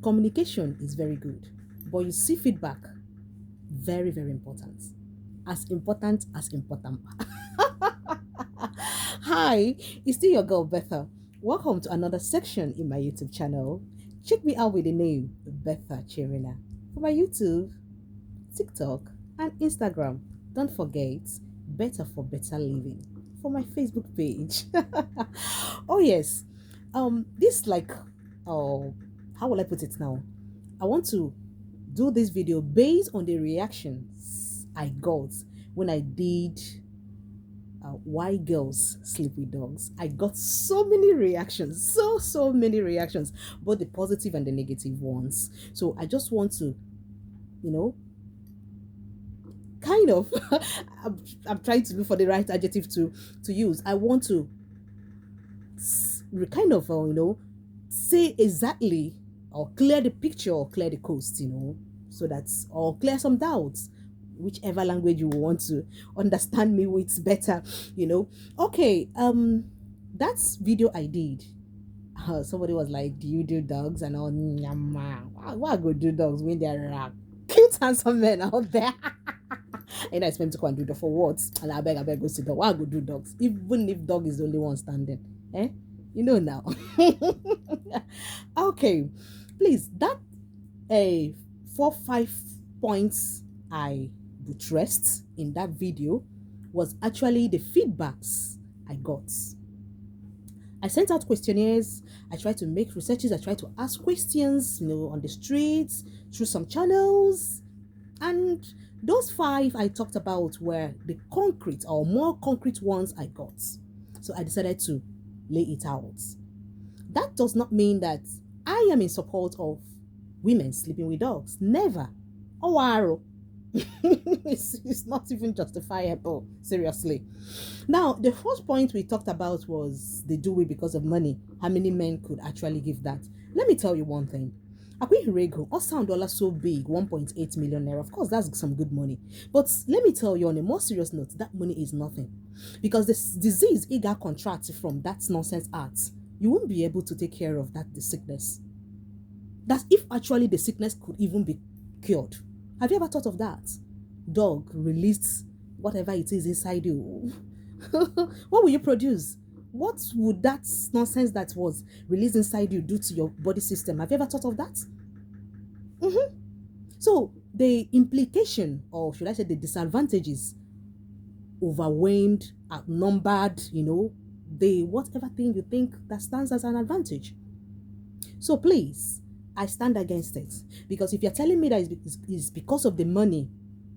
Communication is very good, but you see feedback, very, very important. As important as important. Hi, it's still your girl Betha. Welcome to another section in my YouTube channel. Check me out with the name Betha Cherina for my YouTube, TikTok, and Instagram. Don't forget, Better for Better Living for my Facebook page. Oh yes, this like, oh, how will I put it now? I want to do this video based on the reactions I got when I did why girls sleep with dogs. I got so many reactions, so many reactions, both the positive and the negative ones. So I just want to, you know, kind of, I'm trying to look for the right adjective to use. I want to kind of, say exactly or clear the picture or clear the coast, so that's or clear some doubts, whichever language you want to understand me with better, Okay, that's video I did. Somebody was like, "Do you do dogs?" And all, "Nyama. Why go do dogs when there are cute handsome men out there?" And I spent to go and do that for what? And I beg, go sit down. Why go do dogs? Even if dog is the only one standing, eh? You know now. Okay, please. That a 4 5 points I buttressed in that video was actually the feedbacks I got. I sent out questionnaires. I tried to make researches. I tried to ask questions, on the streets, through some channels. And those 5 I talked about were the concrete or more concrete ones I got. So I decided to lay it out. That does not mean that I am in support of women sleeping with dogs. Never. Oh, it's not even justifiable. Seriously. Now, the first point we talked about was they do it because of money. How many men could actually give that? Let me tell you one thing. Akwihirego, all sound dollar so big, 1.8 million naira. Of course, that's some good money. But let me tell you on a more serious note, that money is nothing. Because this disease, it got contracted from that nonsense art. You won't be able to take care of the sickness. That's if actually the sickness could even be cured. Have you ever thought of that? Dog released whatever it is inside you. What will you produce? What would that nonsense that was released inside you do to your body system? Have you ever thought of that? So the implication, or should I say the disadvantages, overwhelmed, outnumbered, the whatever thing you think that stands as an advantage. So please, I stand against it. Because if you're telling me that it's because of the money,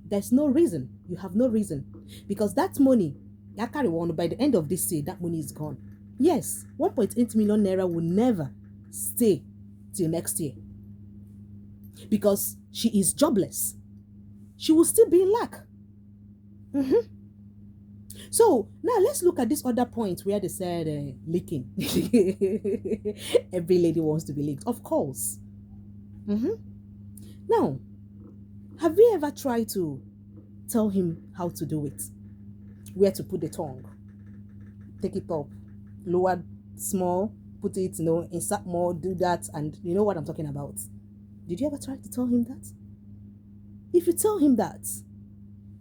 there's no reason. You have no reason. Because that money, carry one, by the end of this year, that money is gone. Yes, 1.8 million naira will never stay till next year. Because she is jobless. She will still be in lack. So now let's look at this other point where they said leaking. Every lady wants to be leaked, of course. Now, have you ever tried to tell him how to do it? Where to put the tongue? Take it up, lower small, put it, insert more, do that, and you know what I'm talking about. Did you ever try to tell him that? If you tell him that,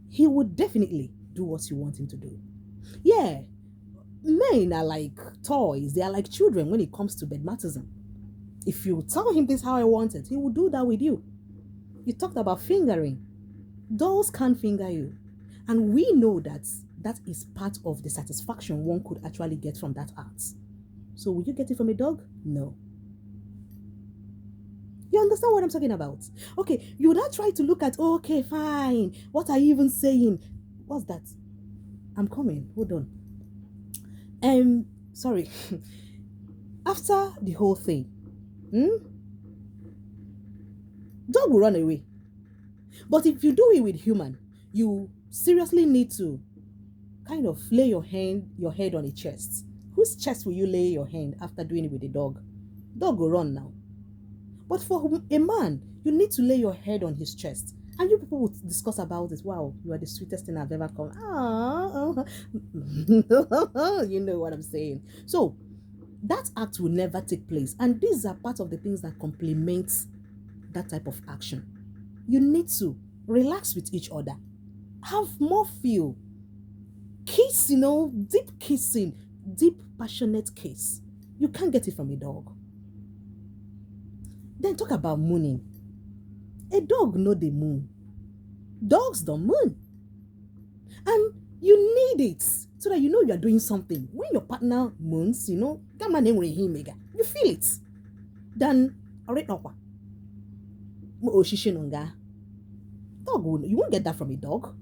he would definitely do what you want him to do. Yeah, men are like toys. They are like children when it comes to bedmatism. If you tell him this how I want it, he will do that with you. You talked about fingering. Dolls can't finger you. And we know that that is part of the satisfaction one could actually get from that art. So will you get it from a dog? No. You understand what I'm talking about? Okay, you now try to look at, okay, fine. What are you even saying? What's that? I'm coming. Hold on. Sorry. After the whole thing, dog will run away. But if you do it with human, you seriously need to kind of lay your head on a chest. Whose chest will you lay your hand after doing it with a dog? Dog will run now. But for a man, you need to lay your head on his chest. And you people would discuss about it. Wow, you are the sweetest thing I've ever come. You know what I'm saying. So, that act will never take place. And these are part of the things that complement that type of action. You need to relax with each other, have more feel, kiss, deep kissing, deep passionate kiss. You can't get it from a dog. Then talk about mooning. A dog know the moon. Dogs don't moon. And you need it so that you know you are doing something. When your partner moons, come on, you feel it. Then, dog, you won't get that from a dog.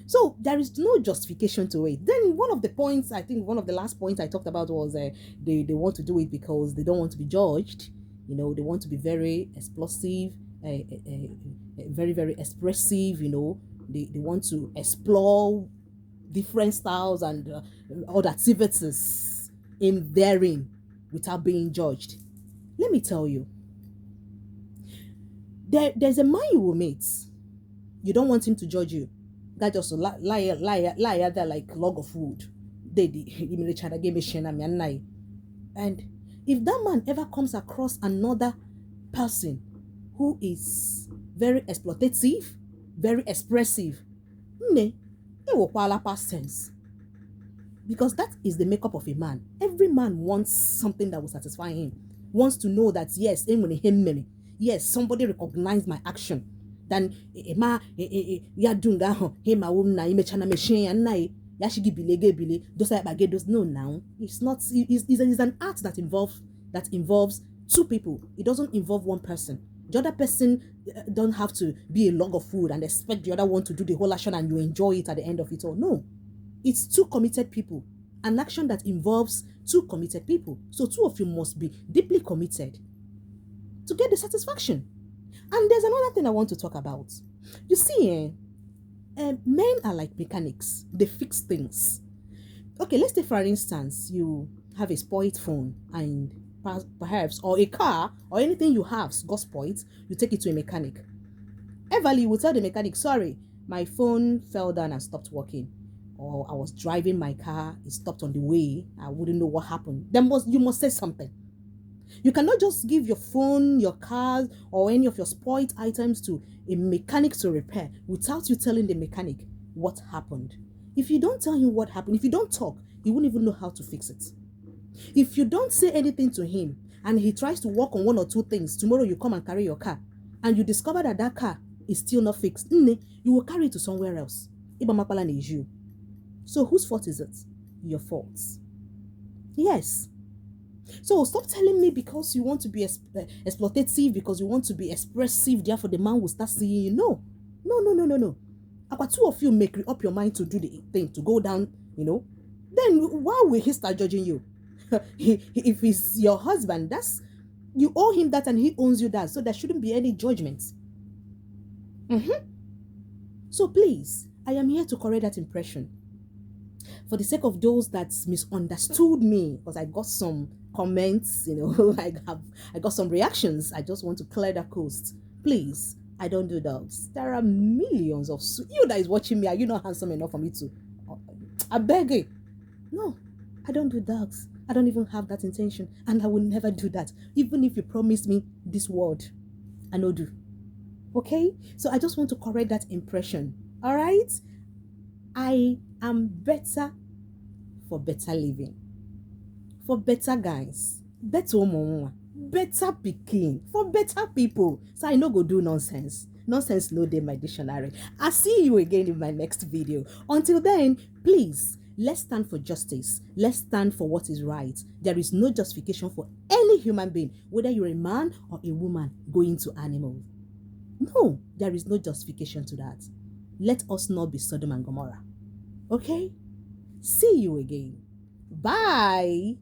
So there is no justification to it. Then one of the last points I talked about was they want to do it because they don't want to be judged. They want to be very explosive, very, very expressive. They want to explore different styles and other activities in therein without being judged. Let me tell you, there's a man you will meet. You don't want him to judge you. That just lie there like log of wood. And if that man ever comes across another person who is very exploitative, very expressive, it will past tense. Because that is the makeup of a man. Every man wants something that will satisfy him. Wants to know that yes, somebody recognized my action. Then ya dunga ma na imechana machine and nai ya shigi bile those no now. It's not it's an art that involves two people. It doesn't involve one person. The other person don't have to be a log of food and expect the other one to do the whole action and you enjoy it at the end of it all. No. It's two committed people. An action that involves two committed people. So two of you must be deeply committed to get the satisfaction. And there's another thing I want to talk about. You see, men are like mechanics. They fix things. Okay, let's take for instance, you have a spoiled phone and perhaps, or a car, or anything you have got spoiled, you take it to a mechanic. Everly will tell the mechanic, sorry, my phone fell down and stopped working. Or I was driving my car, it stopped on the way, I wouldn't know what happened. You must say something. You cannot just give your phone, your car, or any of your spoiled items to a mechanic to repair without you telling the mechanic what happened. If you don't tell him what happened, if you don't talk, he won't even know how to fix it. If you don't say anything to him and he tries to work on one or two things, tomorrow you come and carry your car and you discover that car is still not fixed, you will carry it to somewhere else. Ibamakpala is you. So whose fault is it? Your fault. Yes. So stop telling me because you want to be exploitative, because you want to be expressive, therefore the man will start seeing you. No. About two of you make up your mind to do the thing, to go down, then why will he start judging you? If he's your husband, you owe him that and he owns you that, so there shouldn't be any judgment. So please, I am here to correct that impression. For the sake of those that misunderstood me, because I got some comments, I got some reactions. I just want to clear the coast. Please, I don't do dogs. There are millions of you that is watching me. Are you not handsome enough for me to? I beg you. No, I don't do dogs. I don't even have that intention, and I will never do that. Even if you promise me this word, I no do. Okay, so I just want to correct that impression. All right, I am better for better living, for better guys, better woman, better pikin, for better people. So I no go do nonsense. Nonsense no dey my dictionary. I'll see you again in my next video. Until then, please, let's stand for justice. Let's stand for what is right. There is no justification for any human being, whether you're a man or a woman, going to animals. No, there is no justification to that. Let us not be Sodom and Gomorrah. Okay? See you again. Bye.